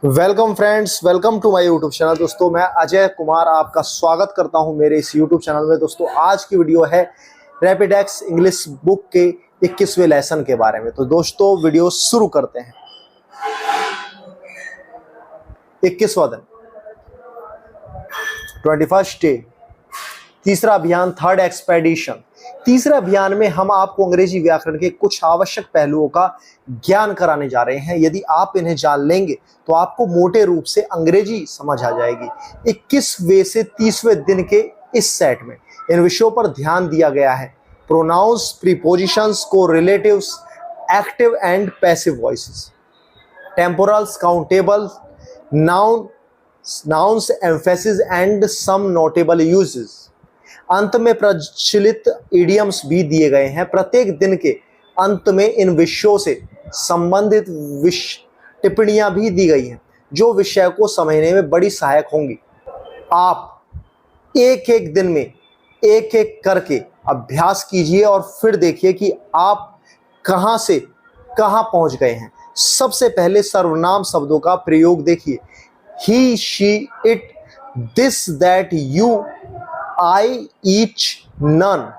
Welcome friends, welcome to my YouTube channel. दोस्तों मैं अजय कुमार आपका स्वागत करता हूं मेरे इस यूट्यूब चैनल में। दोस्तों आज की वीडियो है रैपिडेक्स इंग्लिश बुक के 21वें लेसन के बारे में। तो दोस्तों वीडियो शुरू करते हैं। 21वां दिन, 21st डे, तीसरा अभियान, थर्ड एक्सपेडिशन। तीसरे अभियान में हम आपको अंग्रेजी व्याकरण के कुछ आवश्यक पहलुओं का ज्ञान कराने जा रहे हैं। यदि आप इन्हें जान लेंगे तो आपको मोटे रूप से अंग्रेजी समझ आ जाएगी। 21वें से 30वें दिन के इस सेट में इन विषयों पर ध्यान दिया गया है। Pronouns, prepositions, correlatives, active and passive voices, temporals, countable, nouns, emphasis and some notable uses. अंत में प्रचलित इडियम्स भी दिए गए हैं। प्रत्येक दिन के अंत में इन विषयों से संबंधित टिप्पणियां भी दी गई हैं जो विषय को समझने में बड़ी सहायक होंगी। आप एक एक दिन में एक एक करके अभ्यास कीजिए और फिर देखिए कि आप कहां से कहां पहुंच गए हैं। सबसे पहले सर्वनाम शब्दों का प्रयोग देखिए। He, she, it, this, that, you, I, each, none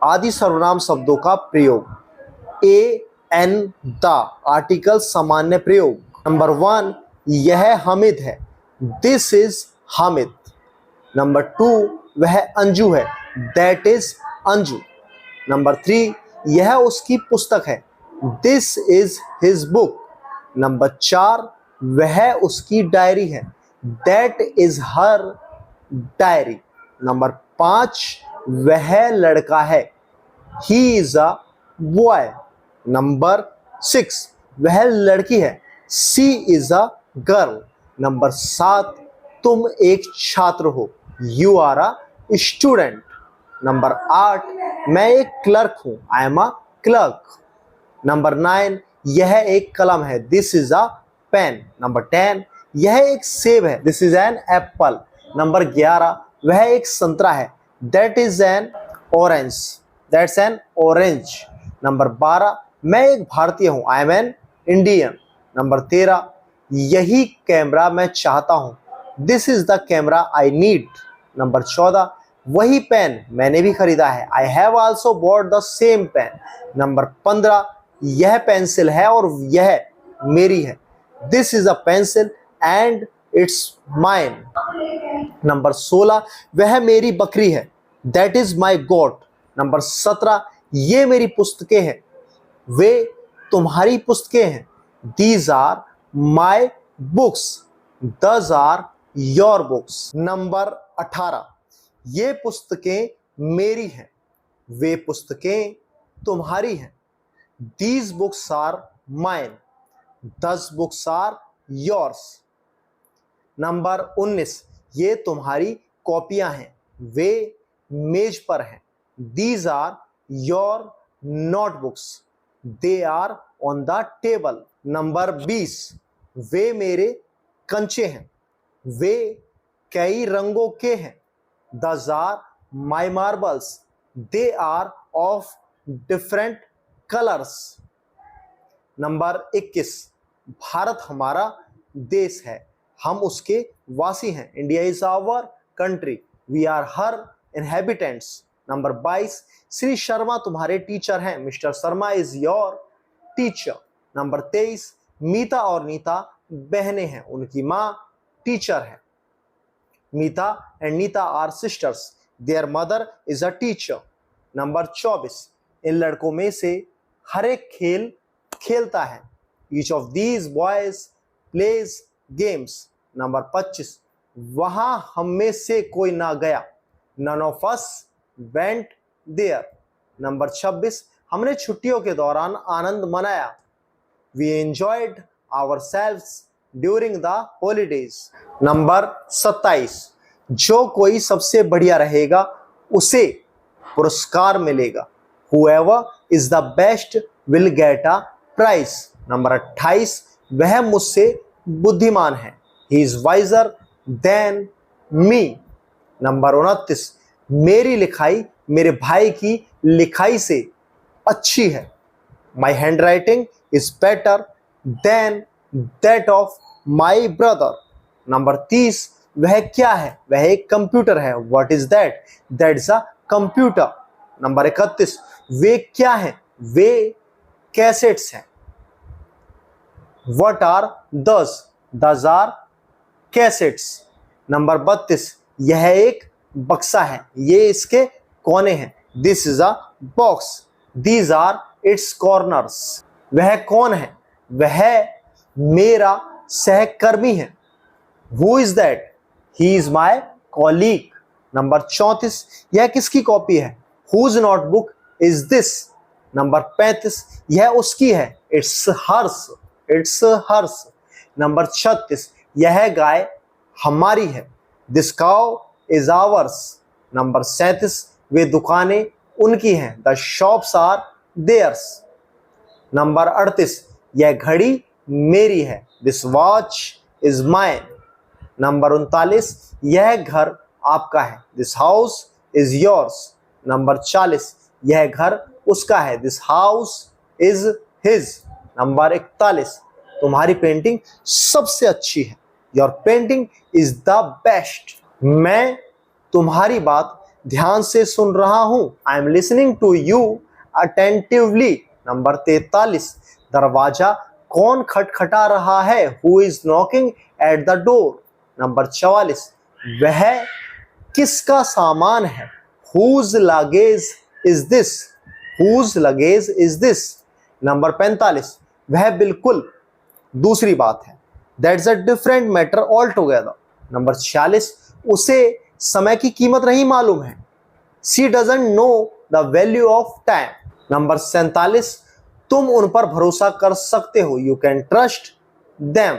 आदि सर्वनाम शब्दों का प्रयोग। ए, एन, द आर्टिकल सामान्य प्रयोग। नंबर 1, यह हामिद है, दिस इज हामिद। नंबर 2, वह अंजू है, दैट इज अंजू। नंबर 3, यह उसकी पुस्तक है, this is his book. Number 4, वह उसकी डायरी है, that is her diary. Number 5, वह लड़का है, he is a boy. Number 6, वह लड़की है, she is a girl. Number 7, तुम एक छात्र हो, you are a student. Number 8, मैं एक क्लर्क हूं, I am a clerk. Number 9, यह एक कलम है, this is a pen. Number 10, यह एक सेब है, this is an apple. Number 11, वह एक संतरा है, that is an orange, that's an orange. Number 12, मैं एक भारतीय हूं, I am an Indian. Number 13, यही कैमरा मैं चाहता हूं, this is the camera I need. Number 14, वही पेन मैंने भी खरीदा है, I have also bought the same pen. Number 15, यह पेंसिल है और यह मेरी है, this is a pencil and it's mine. Number 16, वह मेरी बकरी है, that is my goat. Number 17, ये मेरी पुस्तकें हैं, वे तुम्हारी पुस्तकें हैं, these are my books, those are your books. Number 18, ये पुस्तकें मेरी हैं, वे पुस्तकें तुम्हारी हैं, these books are mine, those books are yours. Number 19, ये तुम्हारी कॉपियां हैं, वे मेज पर हैं, these are your notebooks, they are on the table. Number 20, वे मेरे कंचे हैं, वे कई रंगों के हैं, these are my marbles, they are of different colours. Number 21, भारत हमारा देश है, हम उसके वासी हैं, India is our country, we are her inhabitants. Number 22, Shri Sharma तुम्हारे टीचर हैं, Mister Sharma is your teacher. Number 23, Meeta और नीता बहनें हैं, उनकी माँ टीचर है, Meeta and Neeta are sisters, their mother is a teacher. Number 24, इन लड़कों में से हर एक खेल खेलता है, each of these boys plays games. Number 25, वहां हम में से कोई ना गया, none of us went there. Number 26, हमने छुट्टियों के दौरान आनंद मनाया, we enjoyed ourselves during the holidays. Number 27, जो कोई सबसे बढ़िया रहेगा उसे पुरस्कार मिलेगा, whoever is the best will get a prize। Number 28, वह मुझसे बुद्धिमान है, he is wiser than me। Number 29, मेरी लिखाई मेरे भाई की लिखाई से अच्छी है, my handwriting is better than that of my brother. Number 30, वह क्या है? वह एक कंप्यूटर है। What is that? That's a computer. Number 31, वे क्या हैं? वे कैसेट्स हैं। व्हाट आर दस? दस आर कैसेट्स। नंबर 32, यह एक बक्सा है। ये इसके कोने हैं। This is a box. These are its corners. वह कौन है? वह मेरा सहकर्मी है। Who is that? He is my colleague. Number 34, यह किसकी कॉपी है? Whose notebook is this? Number 35, यह उसकी है। It's hers. It's hers. Number 36, यह गाय हमारी है। This cow is ours. Number 37, वे दुकानें उनकी हैं। The shops are theirs. Number 38, यह घड़ी मेरी है। This watch is mine. Number 39, यह घर आपका है। This house is yours. Number 40, यह घर उसका है। This house is his. Number 41, तुम्हारी पेंटिंग सबसे अच्छी है। Your painting is the best. मैं तुम्हारी बात ध्यान से सुन रहा हूं। I am listening to you attentively. Number 43, दरवाजा कौन खटखटा रहा है? Who is knocking at the door? Number 44, वह किसका सामान है? Whose luggage is this? Whose luggage is this? Number 45, वह बिल्कुल दूसरी बात है। That's a different matter altogether. Number 46, उसे समय की कीमत नहीं मालूम है। She doesn't know the value of time. Number 47, तुम उन पर भरोसा कर सकते हो। You can trust them.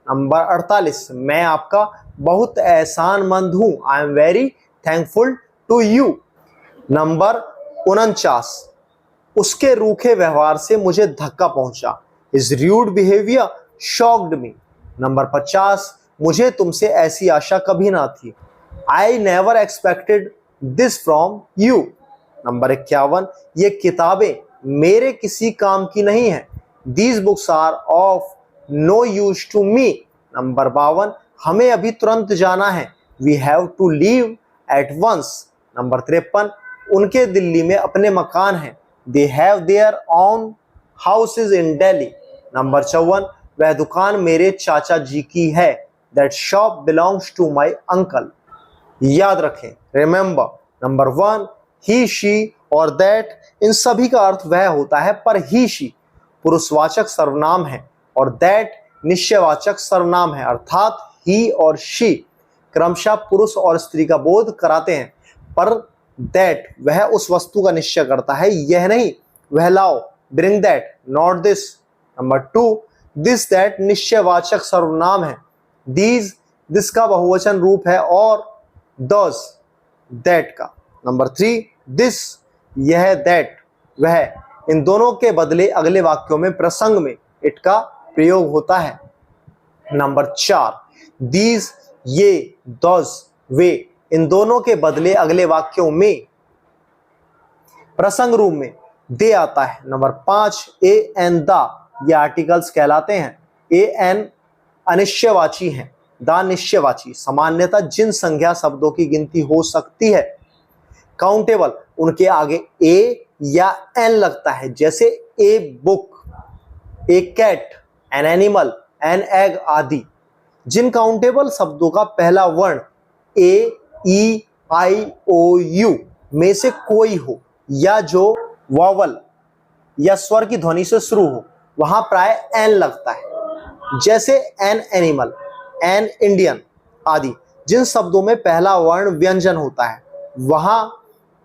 Number 48, मैं आपका बहुत एहसानमंद हूं। I am very thankful to you. Number 49, उसके रूखे व्यवहार से मुझे धक्का पहुंचा। His rude behaviour shocked me. Number 50, मुझे तुमसे ऐसी आशा कभी ना थी। I never expected this from you. Number 51, ये किताबें मेरे किसी काम की नहीं है। These books are of no use to me. Number 52, हमें अभी तुरंत जाना है। We have to leave at once. Number 53, उनके दिल्ली में अपने मकान हैं। They have their own houses in Delhi. Number 54, वह दुकान मेरे चाचा जी की है। That shop belongs to my uncle. याद रखें, रिमेंबर, नंबर 1, ही शी और दैट, इन सभी का अर्थ वह होता है, पर ही शी पुरुषवाचक सर्वनाम है और दैट निश्चयवाचक सर्वनाम है। अर्थात ही और शी क्रमशः पुरुष और स्त्री का बोध कराते हैं, पर दैट वह उस वस्तु का निश्चय करता है। यह नहीं, वह लाओ, bring that, not this. Number 2, this that निश्चयवाचक सर्वनाम है। दीज दिस का बहुवचन रूप है और दोस दैट का। नंबर 3, दिस यह, दैट वह, इन दोनों के बदले अगले वाक्यों में प्रसंग में इट का प्रयोग होता है। नंबर 4, दीज ये, दोस वे, इन दोनों के बदले अगले वाक्यों में प्रसंग रूप में दे आता है। नंबर 5, ए एन द, ये आर्टिकल्स कहलाते हैं। ए एन अनिश्चयवाची हैं, द निश्चयवाची। सामान्यतः जिन संज्ञा शब्दों की गिनती हो सकती है काउंटेबल, उनके आगे ए या एन लगता है, जैसे a book, a cat, an animal, an egg आदि। जिन काउंटेबल शब्दों का पहला वर्ण ए, ई, आई, ओ, यू में से कोई हो या जो वॉवल या स्वर की ध्वनि से शुरू हो, वहां प्राय एन लगता है, जैसे एन एनिमल, एन इंडियन आदि। जिन शब्दों में पहला वर्ण व्यंजन होता है वहां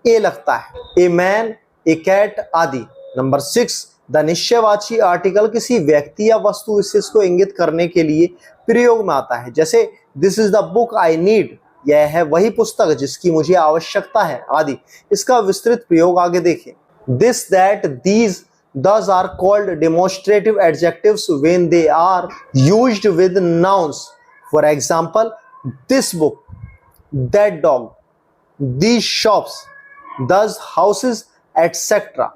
ए लगता है, ए मैन, ए कैट आदि। नंबर 6, द निश्चयवाची आर्टिकल किसी व्यक्ति या वस्तु विशेष को इंगित करने के लिए प्रयोग में आता है, जैसे this is the book I need, यह है वही पुस्तक जिसकी मुझे आवश्यकता है आदि। इसका विस्तृत प्रयोग आगे देखें। This, that, these, thus are called demonstrative adjectives when they are used with nouns. For example, this book, that dog, these shops, those houses, etc.